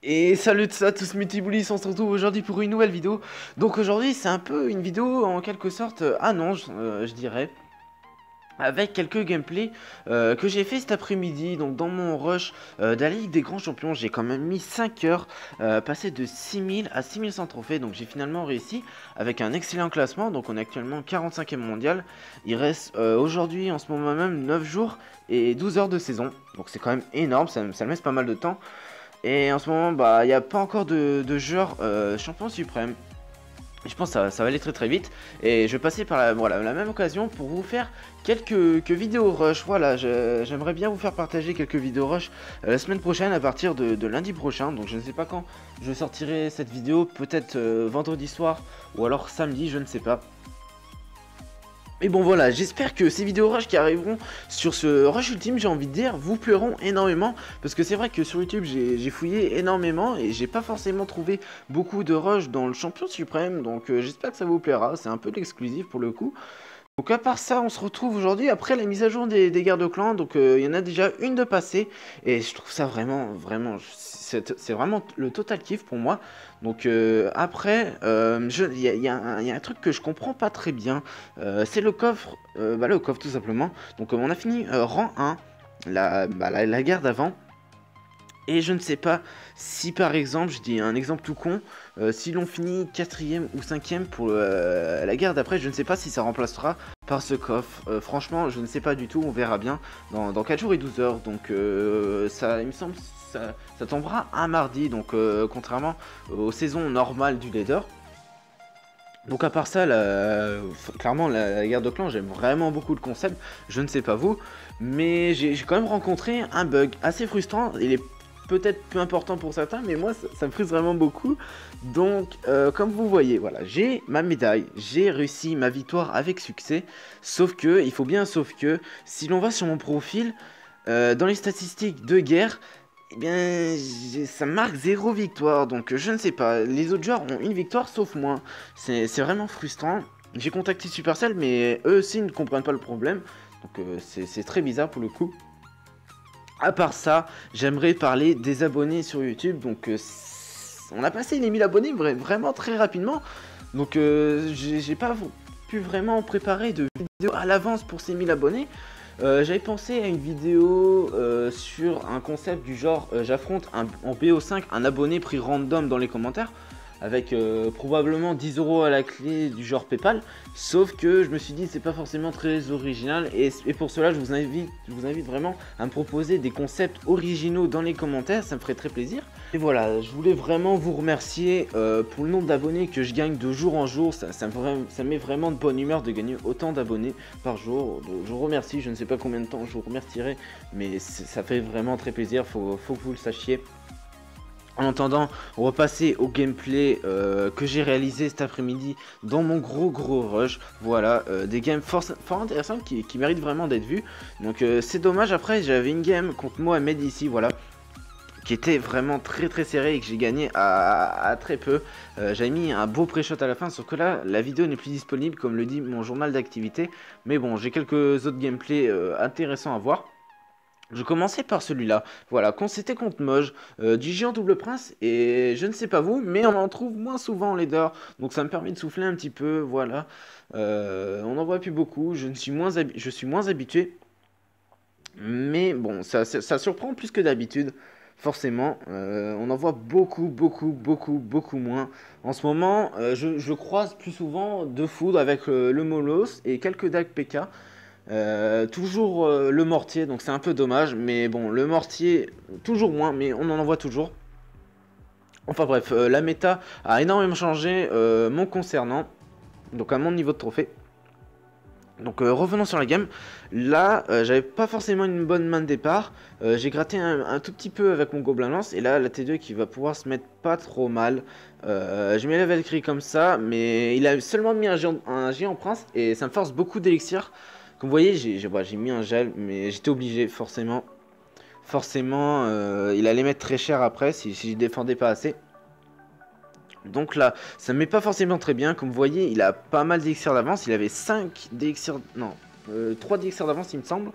Et salut de ça tous mes petits boulis, on se retrouve aujourd'hui pour une nouvelle vidéo. Donc aujourd'hui c'est un peu une vidéo en quelque sorte annonce, je dirais, avec quelques gameplays que j'ai fait cet après-midi. Donc dans mon rush de la Ligue des Grands Champions, j'ai quand même mis 5 heures, passé de 6000 à 6100 trophées. Donc j'ai finalement réussi avec un excellent classement. Donc on est actuellement 45e mondial. Il reste aujourd'hui en ce moment même 9 jours et 12 heures de saison. Donc c'est quand même énorme, ça me laisse pas mal de temps. Et en ce moment, bah, il n'y a pas encore de joueur champion suprême. Je pense que ça va aller très très vite. Et je vais passer par la même occasion pour vous faire quelques vidéos rush. Voilà, j'aimerais bien vous faire partager quelques vidéos rush la semaine prochaine à partir de lundi prochain. Donc je ne sais pas quand je sortirai cette vidéo. Peut-être vendredi soir ou alors samedi, je ne sais pas. Et bon voilà, j'espère que ces vidéos rush qui arriveront sur ce rush ultime, j'ai envie de dire, vous plairont énormément. Parce que c'est vrai que sur YouTube, j'ai fouillé énormément et j'ai pas forcément trouvé beaucoup de rush dans le champion suprême. Donc j'espère que ça vous plaira, c'est un peu l'exclusif pour le coup. Donc à part ça, on se retrouve aujourd'hui après la mise à jour des guerres de clans. Donc il y en a déjà une de passée et je trouve ça vraiment, c'est vraiment le total kiff pour moi. Donc après, il y a un truc que je comprends pas très bien. C'est le coffre, le coffre tout simplement. Donc on a fini rang 1, la guerre d'avant. Et je ne sais pas si par exemple, je dis un exemple tout con, si l'on finit 4ème ou 5ème pour la guerre d'après, je ne sais pas si ça remplacera par ce coffre. Franchement, je ne sais pas du tout, on verra bien dans 4 jours et 12 heures. Donc ça, il me semble, ça tombera un mardi, donc contrairement aux saisons normales du leader. Donc à part ça, clairement la guerre de clans, j'aime vraiment beaucoup le concept, je ne sais pas vous, mais j'ai quand même rencontré un bug assez frustrant. Il est peut-être peu important pour certains, mais moi ça me frustre vraiment beaucoup. Donc comme vous voyez, voilà, j'ai ma médaille, j'ai réussi ma victoire avec succès, sauf que, il faut bien sauf que, si l'on va sur mon profil, dans les statistiques de guerre, eh bien, ça marque 0 victoire, donc je ne sais pas, les autres joueurs ont une victoire sauf moi, c'est vraiment frustrant. J'ai contacté Supercell, mais eux aussi ne comprennent pas le problème, donc c'est très bizarre pour le coup. À part ça, j'aimerais parler des abonnés sur YouTube, donc on a passé les 1000 abonnés vraiment très rapidement, donc j'ai pas pu vraiment préparer de vidéo à l'avance pour ces 1000 abonnés. J'avais pensé à une vidéo sur un concept du genre j'affronte en BO5 un abonné pris random dans les commentaires avec probablement 10 € à la clé du genre PayPal, sauf que je me suis dit c'est pas forcément très original et pour cela je vous invite vraiment à me proposer des concepts originaux dans les commentaires, ça me ferait très plaisir. Et voilà, je voulais vraiment vous remercier pour le nombre d'abonnés que je gagne de jour en jour, ça me met vraiment de bonne humeur de gagner autant d'abonnés par jour. Donc, je vous remercie, je ne sais pas combien de temps je vous remercierai, mais ça fait vraiment très plaisir, faut que vous le sachiez. En attendant, on va passer au gameplay que j'ai réalisé cet après-midi dans mon gros rush. Voilà, des games fort intéressantes qui méritent vraiment d'être vues. Donc c'est dommage, après j'avais une game contre Mohamed ici, voilà, qui était vraiment très serré et que j'ai gagné à très peu. J'avais mis un beau pré-shot à la fin, sauf que là, la vidéo n'est plus disponible comme le dit mon journal d'activité. Mais bon, j'ai quelques autres gameplays intéressants à voir. Je commençais par celui-là, voilà, quand c'était contre Moj, du géant double prince, et je ne sais pas vous, mais on en trouve moins souvent en leader, donc ça me permet de souffler un petit peu, voilà. On n'en voit plus beaucoup, je suis moins habitué, mais bon, ça surprend plus que d'habitude, forcément. On en voit beaucoup moins. En ce moment, je croise plus souvent deux foudres avec le Molos et quelques dagues PK. Toujours le mortier, donc c'est un peu dommage, mais bon, le mortier, toujours moins, mais on en envoie toujours. Enfin bref, la méta a énormément changé mon concernant, donc à mon niveau de trophée. Donc revenons sur la game. Là, j'avais pas forcément une bonne main de départ. J'ai gratté un tout petit peu avec mon gobelin lance, et là, la T2 qui va pouvoir se mettre pas trop mal. Je mets la Valkyrie comme ça, mais il a seulement mis un géant prince, et ça me force beaucoup d'élixir. Comme vous voyez, j'ai mis un gel, mais j'étais obligé, forcément. Forcément, il allait mettre très cher après si je défendais pas assez. Donc là, ça me met pas forcément très bien. Comme vous voyez, il a pas mal d'élixir d'avance. Il avait 5 d'élixir... Non, 3 d'élixir d'avance, il me semble.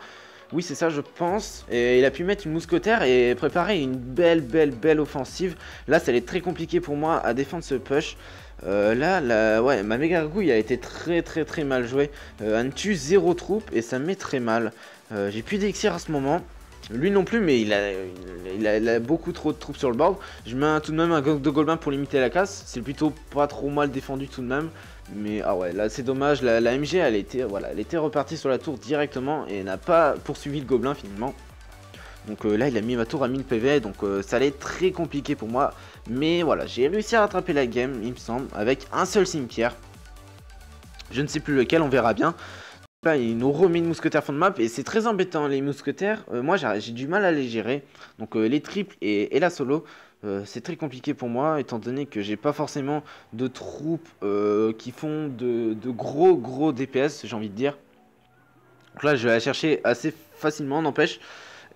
Oui, c'est ça, je pense. Et il a pu mettre une mousquetaire et préparer une belle offensive. Là, ça allait être très compliqué pour moi à défendre ce push. Ouais, ma méga gargouille a été très mal jouée. Elle ne tue 0 troupe et ça me met très mal. J'ai plus d'élixir à ce moment. Lui non plus, mais il a beaucoup trop de troupes sur le board. Je mets tout de même un gang de Golbin pour limiter la casse. C'est plutôt pas trop mal défendu tout de même. Mais ah ouais, là c'est dommage. La MG, elle était repartie sur la tour directement et n'a pas poursuivi le gobelin finalement. Donc là, il a mis ma tour à 1000 PV, donc ça allait être très compliqué pour moi. Mais voilà, j'ai réussi à rattraper la game, il me semble, avec un seul cimetière. Je ne sais plus lequel, on verra bien. Là, il nous remet une mousquetaire fond de map et c'est très embêtant les mousquetaires. Moi, j'ai du mal à les gérer. Donc les triples et la solo, c'est très compliqué pour moi étant donné que j'ai pas forcément de troupes qui font de gros DPS, j'ai envie de dire. Donc là, je vais la chercher assez facilement, n'empêche.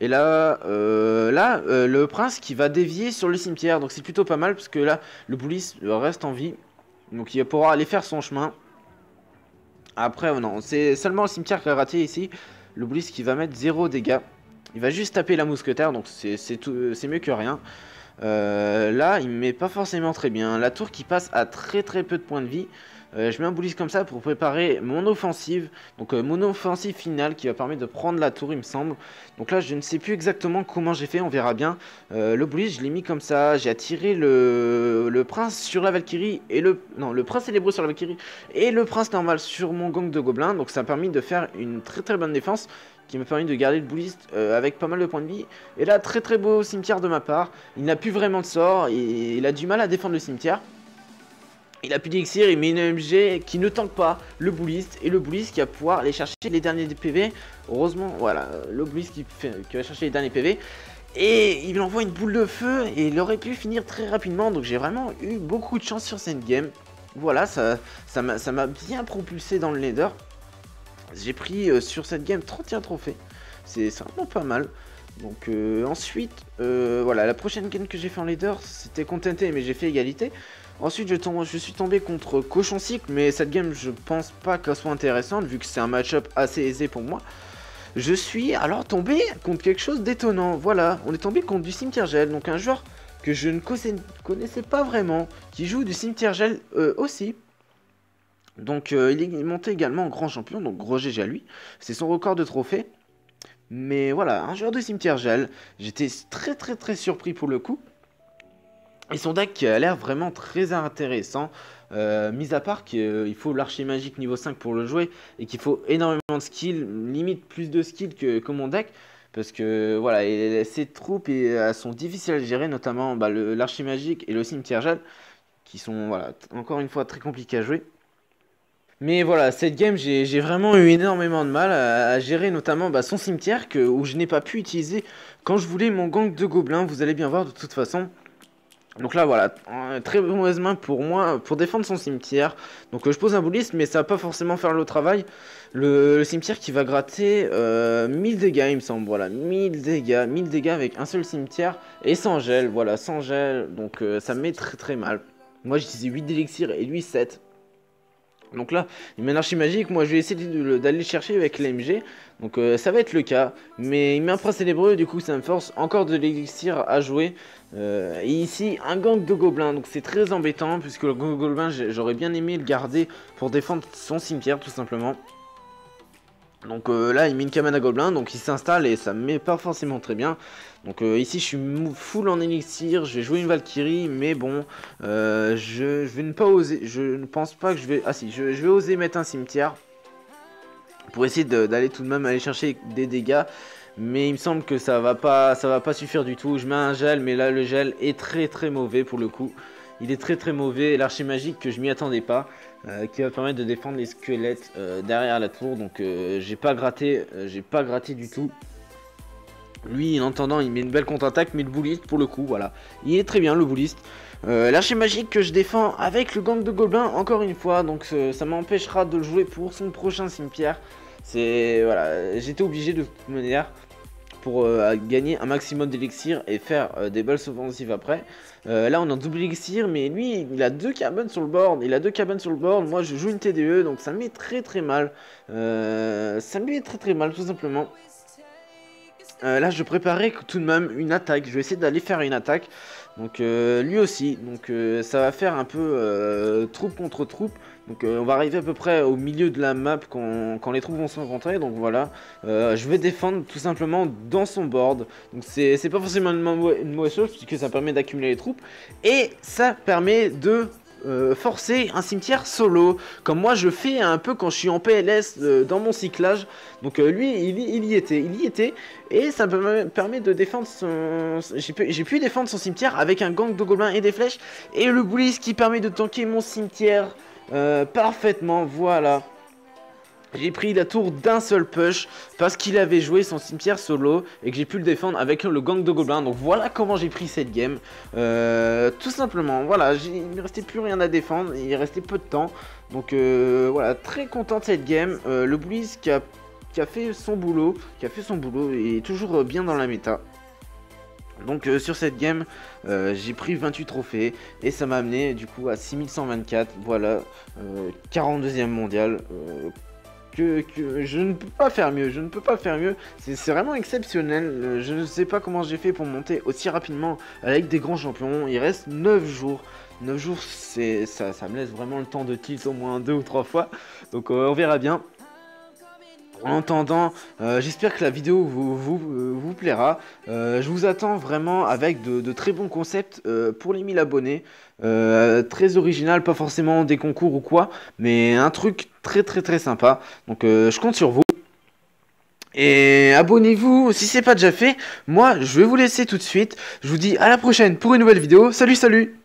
Et là, le prince qui va dévier sur le cimetière. Donc c'est plutôt pas mal parce que là, le Bullis reste en vie. Donc il pourra aller faire son chemin. Après, non, c'est seulement le cimetière qui a raté ici. Le Bullis qui va mettre 0 dégâts. Il va juste taper la mousquetaire, donc c'est mieux que rien. Là, il me met pas forcément très bien. La tour qui passe à très peu de points de vie. Je mets un Bullis comme ça pour préparer mon offensive. Donc mon offensive finale qui va permettre de prendre la tour, il me semble. Donc là, je ne sais plus exactement comment j'ai fait, on verra bien. Le Bullis, je l'ai mis comme ça. J'ai attiré le prince sur la Valkyrie et le prince et l'hébreu sur la Valkyrie et le prince normal sur mon gang de gobelins. Donc ça a permis de faire une très bonne défense qui m'a permis de garder le Bullis avec pas mal de points de vie. Et là, très beau cimetière de ma part. Il n'a plus vraiment de sort et il a du mal à défendre le cimetière. Il a plus d'élixir, il met une MG qui ne tank pas le Bullis et le Bullis qui va pouvoir aller chercher les derniers PV. Heureusement, voilà, le Bullis qui va chercher les derniers PV. Et il envoie une boule de feu et il aurait pu finir très rapidement. Donc j'ai vraiment eu beaucoup de chance sur cette game. Voilà, ça m'a bien propulsé dans le leader. J'ai pris sur cette game 31 trophées. C'est vraiment pas mal. Donc ensuite, voilà, la prochaine game que j'ai fait en leader, c'était contenté, mais j'ai fait égalité. Ensuite, je suis tombé contre Cochon Cycle, mais cette game, je pense pas qu'elle soit intéressante, vu que c'est un match-up assez aisé pour moi. Je suis alors tombé contre quelque chose d'étonnant. Voilà, on est tombé contre du Cimetière Gel, donc un joueur que je ne connaissais pas vraiment, qui joue du Cimetière Gel aussi. Donc il est monté également en grand champion, donc gros GG à lui. C'est son record de trophée. Mais voilà, un joueur de Cimetière Gel. J'étais très surpris pour le coup. Et son deck qui a l'air vraiment très intéressant, mis à part qu'il faut l'archer magique niveau 5 pour le jouer, et qu'il faut énormément de skill, limite plus de skill que mon deck, parce que voilà, ces troupes elles sont difficiles à gérer, notamment l'archer magique et le cimetière gel, qui sont voilà, encore une fois très compliqués à jouer. Mais voilà, cette game, j'ai vraiment eu énormément de mal à gérer notamment son cimetière, où je n'ai pas pu utiliser quand je voulais mon gang de gobelins, vous allez bien voir de toute façon. Donc là voilà, très mauvaise main pour moi pour défendre son cimetière. Donc je pose un Bullis mais ça va pas forcément faire le travail. Le cimetière qui va gratter 1000 dégâts il me semble, voilà, 1000 dégâts avec un seul cimetière et sans gel, voilà, sans gel. Donc ça me met très mal. Moi j'utilisais 8 d'élixir et lui 7. Donc là, il met un archi magique, moi je vais essayer d'aller le chercher avec l'AMG. Donc ça va être le cas. Mais il met un prince célébreux, du coup ça me force encore de l'élixir à jouer. Et ici, un gang de gobelins. Donc c'est très embêtant, puisque le gang de gobelins, j'aurais bien aimé le garder pour défendre son cimetière, tout simplement. Donc là, il met une cabane à gobelins, donc il s'installe et ça me met pas forcément très bien. Donc ici, je suis full en élixir, je vais jouer une Valkyrie, mais bon, je vais ne pas oser, je ne pense pas que je vais... Ah si, je vais oser mettre un cimetière pour essayer d'aller tout de même aller chercher des dégâts. Mais il me semble que ça va pas suffire du tout. Je mets un gel, mais là, le gel est très mauvais pour le coup. Il est très mauvais. L'archer magique que je m'y attendais pas. Qui va permettre de défendre les squelettes derrière la tour. Donc j'ai pas gratté du tout. Lui en attendant il met une belle contre-attaque, mais le Bullist pour le coup voilà. Il est très bien le Bullist. L'archer magique que je défends avec le gang de gobelins encore une fois. Donc ça m'empêchera de le jouer pour son prochain cimetière. C'est voilà, j'étais obligé de toute manière pour gagner un maximum d'élixir et faire des balles offensives après. Là on a un double élixir, mais lui il a 2 cabanes sur le board. Moi je joue une TDE, donc ça me met très mal. Ça me met très mal tout simplement. Là, je préparais tout de même une attaque. Je vais essayer d'aller faire une attaque. Donc, lui aussi. Donc, ça va faire un peu troupe contre troupe. Donc, on va arriver à peu près au milieu de la map quand les troupes vont se rencontrer. Donc, voilà. Je vais défendre tout simplement dans son board. Donc, c'est pas forcément une mauvaise chose puisque ça permet d'accumuler les troupes. Et ça permet de forcer un cimetière solo, comme moi je fais un peu quand je suis en PLS dans mon cyclage. Donc lui il y était, et ça me permet de défendre son... J'ai pu défendre son cimetière avec un gang de gobelins et des flèches, et le bully qui permet de tanker mon cimetière parfaitement, voilà. J'ai pris la tour d'un seul push parce qu'il avait joué son cimetière solo et que j'ai pu le défendre avec le gang de gobelins. Donc voilà comment j'ai pris cette game. Tout simplement, voilà, il ne restait plus rien à défendre, il restait peu de temps. Donc voilà, très content de cette game. Le Bullies qui a fait son boulot, est toujours bien dans la méta. Donc sur cette game, j'ai pris 28 trophées et ça m'a amené du coup à 6124. Voilà, 42e mondial. Que je ne peux pas faire mieux, c'est vraiment exceptionnel. Je ne sais pas comment j'ai fait pour monter aussi rapidement avec des grands champions. Il reste 9 jours. 9 jours, ça me laisse vraiment le temps de tilt au moins 2 ou 3 fois. Donc on verra bien. En attendant, j'espère que la vidéo vous plaira. Je vous attends vraiment avec de très bons concepts pour les 1000 abonnés. Très original, pas forcément des concours ou quoi, mais un truc très sympa. Donc je compte sur vous. Et abonnez-vous si c'est pas déjà fait. Moi, je vais vous laisser tout de suite. Je vous dis à la prochaine pour une nouvelle vidéo. Salut, salut!